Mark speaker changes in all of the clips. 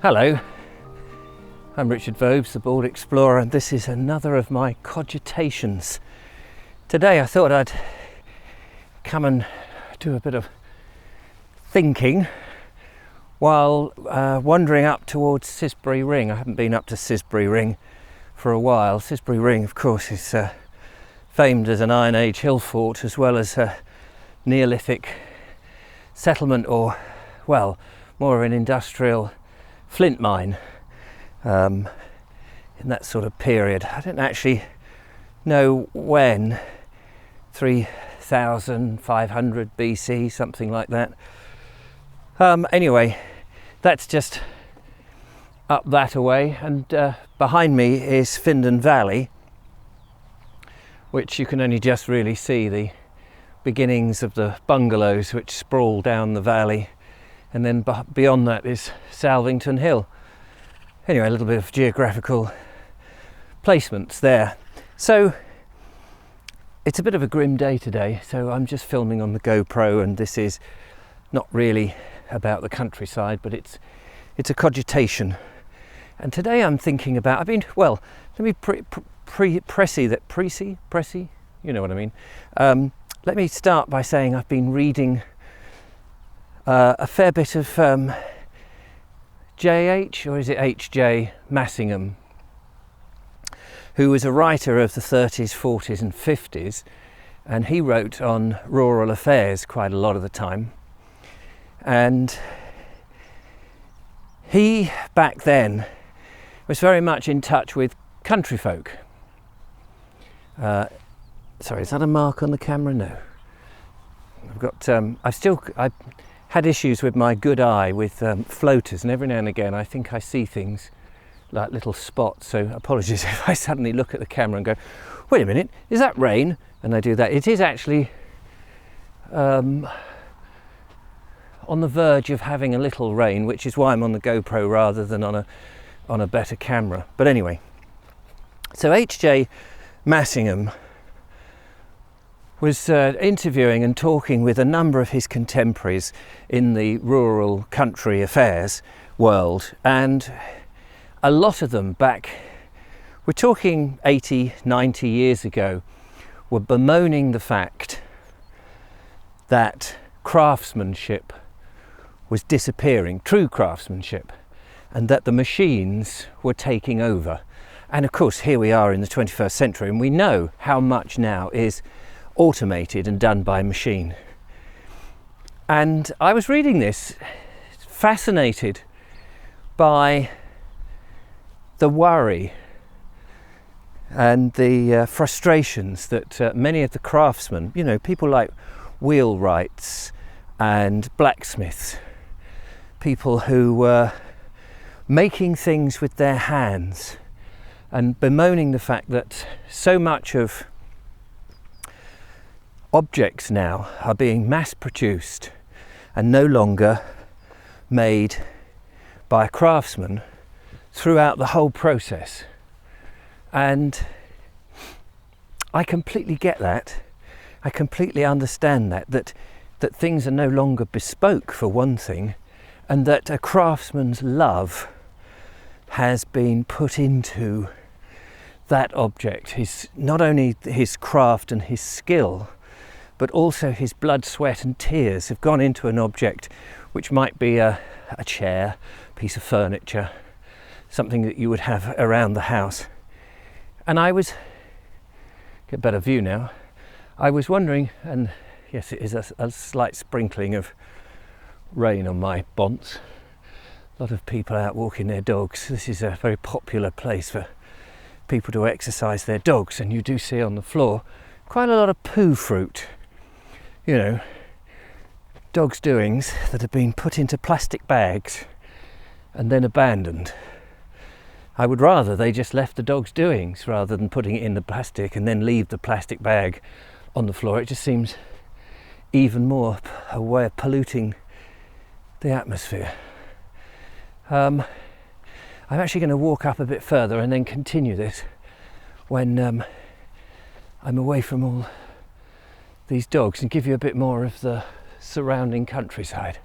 Speaker 1: Hello, I'm Richard Vobes, the Bald Explorer, and this is another of my cogitations. Today I thought I'd come and do a bit of thinking while wandering up towards Cissbury Ring. I haven't been up to Cissbury Ring for a while. Cissbury Ring, of course, is famed as an Iron Age hill fort as well as a Neolithic settlement, or, well, more of an industrial flint mine in that sort of period. I don't actually know when, 3500 BC, something like that. Anyway, that's just up that away, and behind me is Findon Valley, which you can only just really see the beginnings of the bungalows which sprawl down the valley, and then beyond that is Salvington Hill. Anyway, a little bit of geographical placements there. So it's a bit of a grim day today, so I'm just filming on the GoPro, and this is not really about the countryside, but it's a cogitation. And today I'm thinking about, let me pressy, you know what I mean. Let me start by saying I've been reading a fair bit of H J Massingham, who was a writer of the 30s, 40s and 50s, and he wrote on rural affairs quite a lot of the time. And he, back then, was very much in touch with country folk. Sorry, is that a mark on the camera? No. I've got, I had issues with my good eye with floaters, and every now and again I think I see things like little spots, so apologies if I suddenly look at the camera and go, wait a minute, is that rain? And I do that. It is actually on the verge of having a little rain, which is why I'm on the GoPro rather than on a better camera. But anyway, so H J Massingham was interviewing and talking with a number of his contemporaries in the rural country affairs world, and a lot of them we're talking 80, 90 years ago, were bemoaning the fact that craftsmanship was disappearing, true craftsmanship, and that the machines were taking over. And of course, here we are in the 21st century, and we know how much now is automated and done by machine. And I was reading this, fascinated by the worry and the frustrations that many of the craftsmen, you know, people like wheelwrights and blacksmiths, people who were making things with their hands, and bemoaning the fact that so much of objects now are being mass produced and no longer made by a craftsman throughout the whole process. And I completely get that. I completely understand that things are no longer bespoke, for one thing, and that a craftsman's love has been put into that object. Not only his craft and his skill, but also his blood, sweat and tears have gone into an object which might be a chair, piece of furniture, something that you would have around the house. And I was, get a better view now, I was wondering, and yes, it is a slight sprinkling of rain on my bonce. A lot of people out walking their dogs. This is a very popular place for people to exercise their dogs, and you do see on the floor quite a lot of poo fruit. You know, dogs' doings that have been put into plastic bags and then abandoned. I would rather they just left the dog's doings rather than putting it in the plastic and then leave the plastic bag on the floor. It just seems even more a way of polluting the atmosphere. I'm actually going to walk up a bit further and then continue this when I'm away from all these dogs and give you a bit more of the surrounding countryside.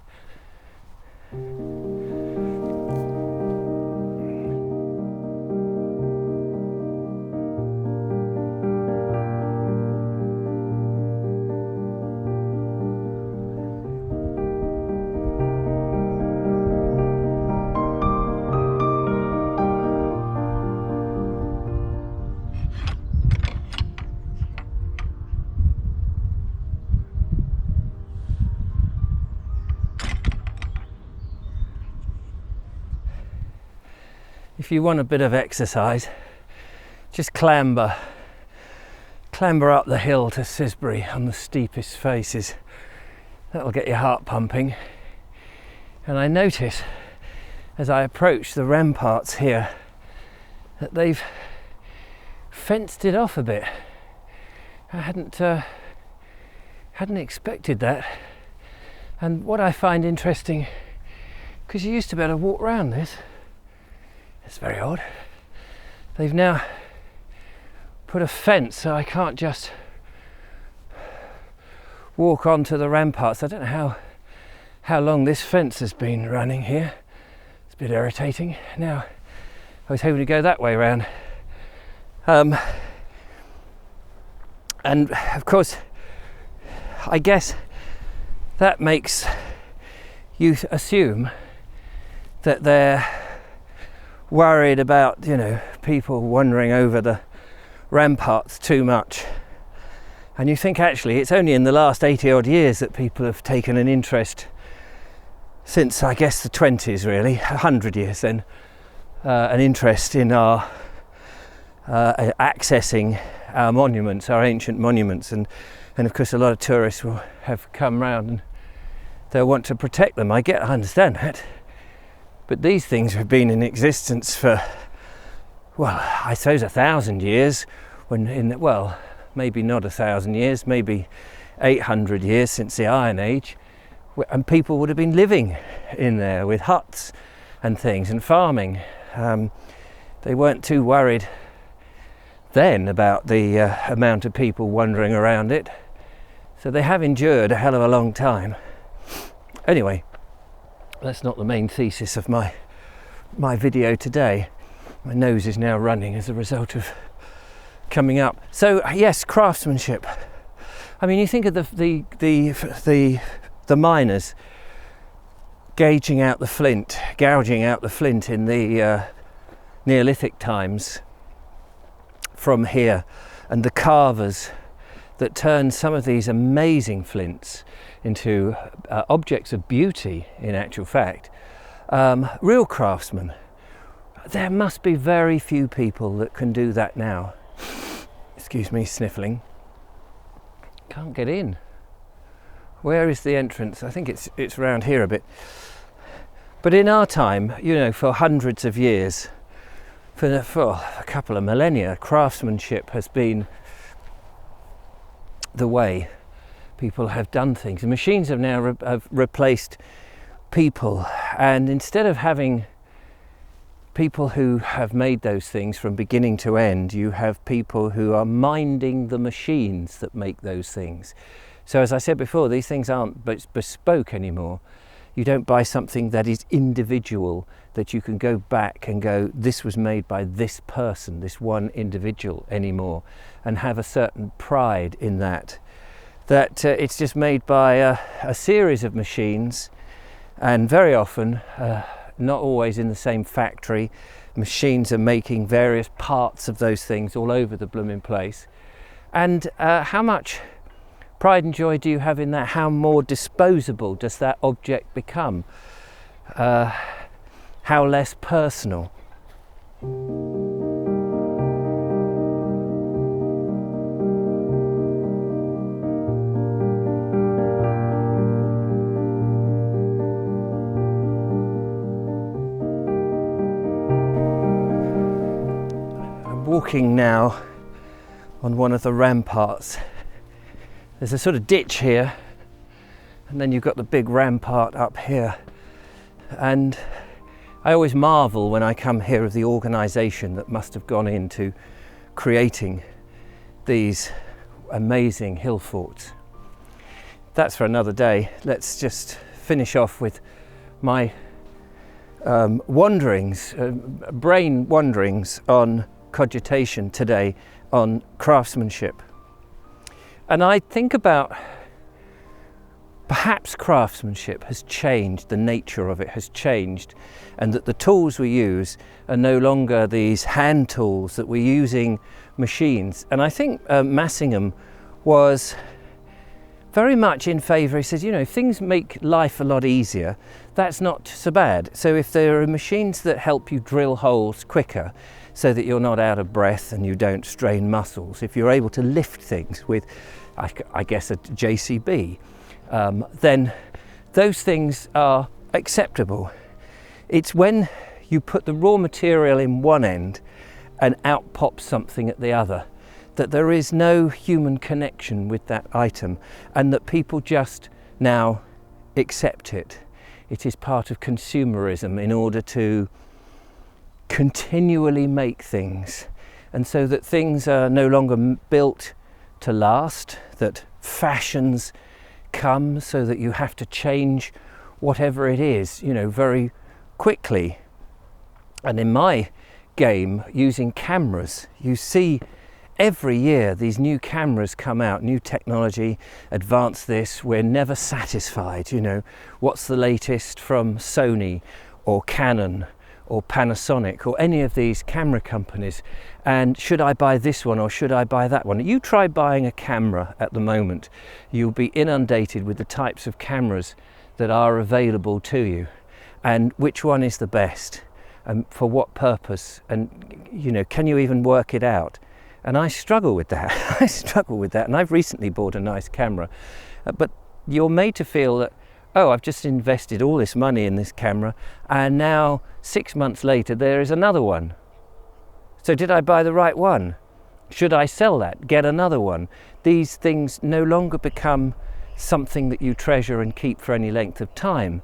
Speaker 1: if you want a bit of exercise, just clamber up the hill to Cissbury on the steepest faces. That'll get your heart pumping. And I notice as I approach the ramparts here that they've fenced it off a bit. I hadn't expected that. And what I find interesting, because you used to be able to walk around this, it's very odd. They've now put a fence so I can't just walk onto the ramparts. I don't know how long this fence has been running here. It's a bit irritating. Now, I was hoping to go that way around. And of course, I guess that makes you assume that they're worried about, people wandering over the ramparts too much. And you think actually it's only in the last 80 odd years that people have taken an interest, since I guess the 20s really, 100 years then, an interest in our accessing our monuments, our ancient monuments, and of course a lot of tourists will have come round and they'll want to protect them. I understand that, but these things have been in existence for, well, I suppose 1,000 years, maybe not 1,000 years, maybe 800 years since the Iron Age, and people would have been living in there with huts and things and farming. They weren't too worried then about the amount of people wandering around it, so they have endured a hell of a long time. Anyway, that's not the main thesis of my video today. My nose is now running as a result of coming up. So yes, craftsmanship. I mean, you think of the miners gouging out the flint in the Neolithic times from here, and the carvers that turned some of these amazing flints into objects of beauty, in actual fact. Real craftsmen. There must be very few people that can do that now. Excuse me, sniffling. Can't get in. Where is the entrance? I think it's around here a bit. But in our time, for hundreds of years, for a couple of millennia, craftsmanship has been the way people have done things. The machines have now have replaced people, and instead of having people who have made those things from beginning to end, you have people who are minding the machines that make those things. So as I said before, these things aren't bespoke anymore. You don't buy something that is individual, that you can go back and go, this was made by this person, this one individual anymore, and have a certain pride in that. That it's just made by a series of machines, and very often, not always in the same factory. Machines are making various parts of those things all over the blooming place. And how much pride and joy do you have in that? How more disposable does that object become? How less personal? I'm walking now on one of the ramparts. There's a sort of ditch here, and then you've got the big rampart up here. And I always marvel when I come here of the organisation that must have gone into creating these amazing hill forts. That's for another day. Let's just finish off with my wanderings, brain wanderings on cogitation today, on craftsmanship. And I think about perhaps craftsmanship has changed, the nature of it has changed, and that the tools we use are no longer these hand tools, that we're using machines. And I think Massingham was very much in favour. He says, you know, if things make life a lot easier, that's not so bad. So if there are machines that help you drill holes quicker so that you're not out of breath and you don't strain muscles, if you're able to lift things with, I guess, a JCB, then those things are acceptable. It's when you put the raw material in one end and out pops something at the other, that there is no human connection with that item, and that people just now accept it. It is part of consumerism in order to continually make things, and so that things are no longer built to last, that fashions come so that you have to change whatever it is, you know, very quickly. And in my game, using cameras, you see every year these new cameras come out, new technology, advance this, we're never satisfied, you know, what's the latest from Sony or Canon or Panasonic or any of these camera companies, and should I buy this one or should I buy that one? You try buying a camera at the moment, you'll be inundated with the types of cameras that are available to you, and which one is the best and for what purpose, and you know, can you even work it out? And I struggle with that. I struggle with that. And I've recently bought a nice camera, but you're made to feel that, oh, I've just invested all this money in this camera, and now 6 months later there is another one. So did I buy the right one? Should I sell that, get another one? These things no longer become something that you treasure and keep for any length of time,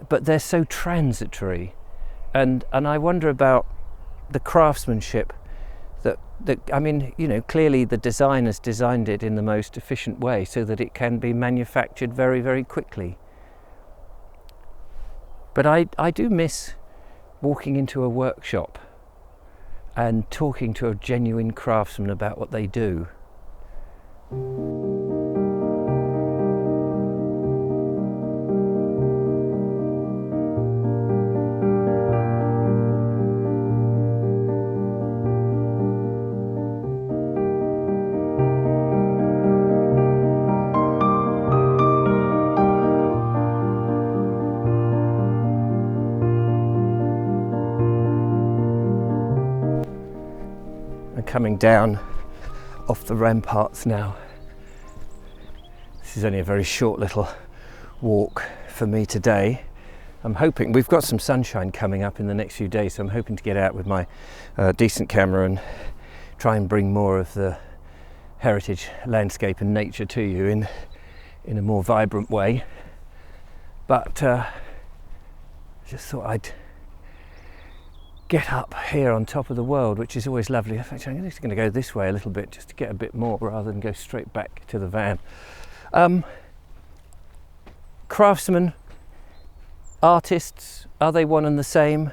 Speaker 1: but they're so transitory. And I wonder about the craftsmanship that, I mean, you know, clearly the designers designed it in the most efficient way so that it can be manufactured very, very quickly. But I do miss walking into a workshop and talking to a genuine craftsman about what they do. Coming down off the ramparts now. This is only a very short little walk for me today. I'm hoping, we've got some sunshine coming up in the next few days, so I'm hoping to get out with my decent camera and try and bring more of the heritage landscape and nature to you in a more vibrant way. But just thought I'd get up here on top of the world, which is always lovely. In fact, I'm just going to go this way a little bit just to get a bit more rather than go straight back to the van. Craftsmen, artists, are they one and the same?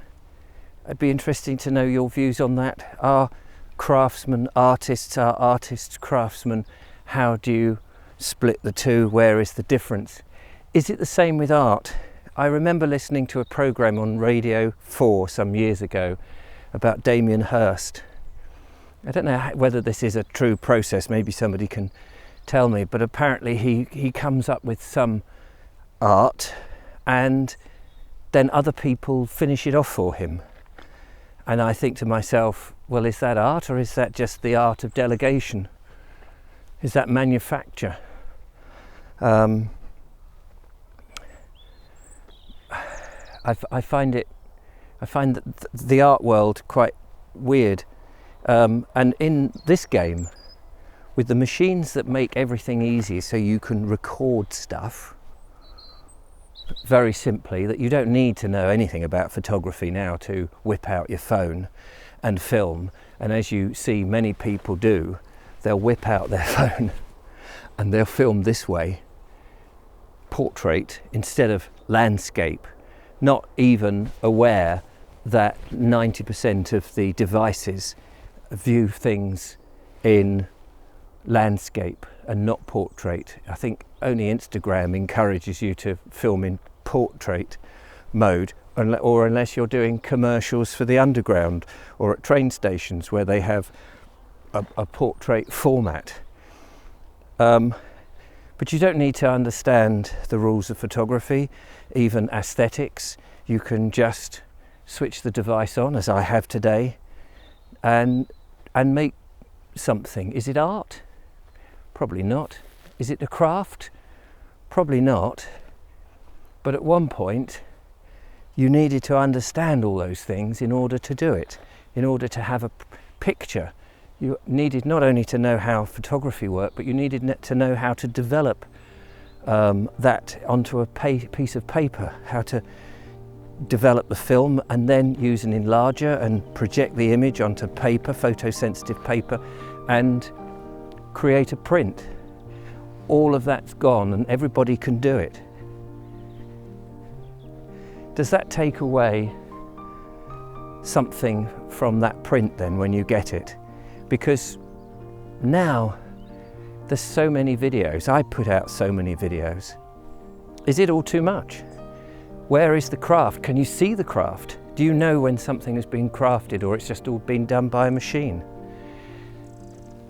Speaker 1: It'd be interesting to know your views on that. Are craftsmen artists? Are artists craftsmen? How do you split the two? Where is the difference? Is it the same with art? I remember listening to a programme on Radio 4 some years ago about Damien Hirst. I don't know whether this is a true process, maybe somebody can tell me, but apparently he comes up with some art and then other people finish it off for him. And I think to myself, well, is that art or is that just the art of delegation? Is that manufacture? I find the art world quite weird, and in this game, with the machines that make everything easy so you can record stuff very simply, that you don't need to know anything about photography now to whip out your phone and film, and as you see many people do, they'll whip out their phone and they'll film this way, portrait instead of landscape, not even aware that 90% of the devices view things in landscape and not portrait. I think only Instagram encourages you to film in portrait mode, or unless you're doing commercials for the underground or at train stations where they have a portrait format. But you don't need to understand the rules of photography, even aesthetics. You can just switch the device on, as I have today, and make something. Is it art? Probably not. Is it a craft? Probably not. But at one point, you needed to understand all those things in order to do it, in order to have a picture. You needed not only to know how photography worked, but you needed to know how to develop that onto a piece of paper, how to develop the film and then use an enlarger and project the image onto paper, photosensitive paper, and create a print. All of that's gone and everybody can do it. Does that take away something from that print then when you get it? Because now there's so many videos. I put out so many videos. Is it all too much? Where is the craft? Can you see the craft? Do you know when something has been crafted or it's just all been done by a machine?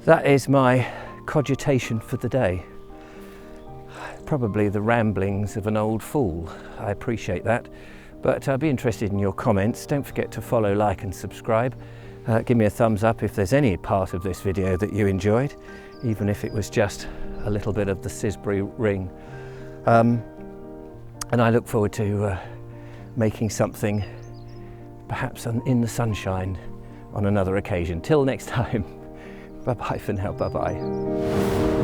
Speaker 1: That is my cogitation for the day. Probably the ramblings of an old fool. I appreciate that. But I'd be interested in your comments. Don't forget to follow, like and subscribe. Give me a thumbs up if there's any part of this video that you enjoyed, even if it was just a little bit of the Cissbury ring. And I look forward to making something perhaps in the sunshine on another occasion. Till next time, bye-bye for now, bye-bye.